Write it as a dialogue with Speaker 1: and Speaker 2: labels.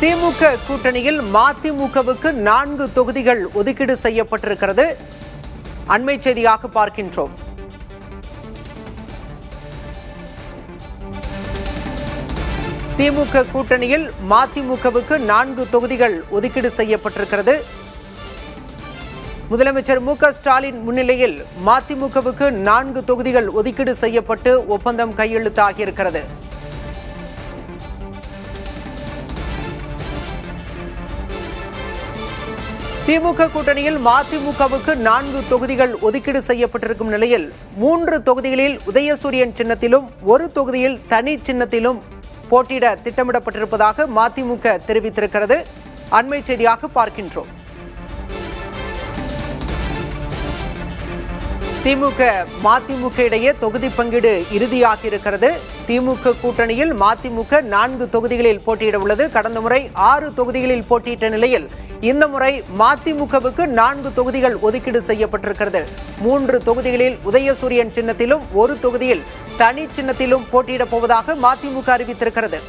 Speaker 1: திமுக கூட்டணியில் மதிமுகவுக்கு 4 தொகுதிகள் ஒதுக்கீடு செய்யப்பட்டிருக்கிறது. அண்மை செய்தியாக பார்க்கின்றோம். திமுக கூட்டணியில் மதிமுகவுக்கு 4 தொகுதிகள் ஒதுக்கீடு செய்யப்பட்டிருக்கிறது. முதலமைச்சர் மு.க.ஸ்டாலின் முன்னிலையில் மதிமுகவுக்கு 4 தொகுதிகள் ஒதுக்கீடு செய்யப்பட்டு ஒப்பந்தம் கையெழுத்தாகியிருக்கிறது. திமுக கூட்டணியில் மதிமுகவுக்கு 4 தொகுதிகள் ஒதுக்கீடு செய்யப்பட்டிருக்கும் நிலையில் 3 தொகுதிகளில் உதயசூரியன் சின்னத்திலும் 1 தொகுதியில் தனி சின்னத்திலும் போட்டியிட திட்டமிடப்பட்டிருப்பதாக மதிமுக தெரிவித்திருக்கிறது. அண்மை செய்தியாக பார்க்கின்றோம். திமுக மதிமுக இடையே தொகுதி பங்கீடு இறுதியாகி இருக்கிறது. திமுக கூட்டணியில் மதிமுக 4 தொகுதிகளில் போட்டியிட உள்ளது. கடந்த முறை 6 தொகுதிகளில் போட்டியிட்ட நிலையில் இந்த முறை மதிமுகவுக்கு 4 தொகுதிகள் ஒதுக்கீடு செய்யப்பட்டிருக்கிறது. 3 தொகுதிகளில் உதயசூரியன் சின்னத்திலும் 1 தொகுதியில் தனி சின்னத்திலும் போட்டியிடப் போவதாக மதிமுக அறிவித்திருக்கிறது.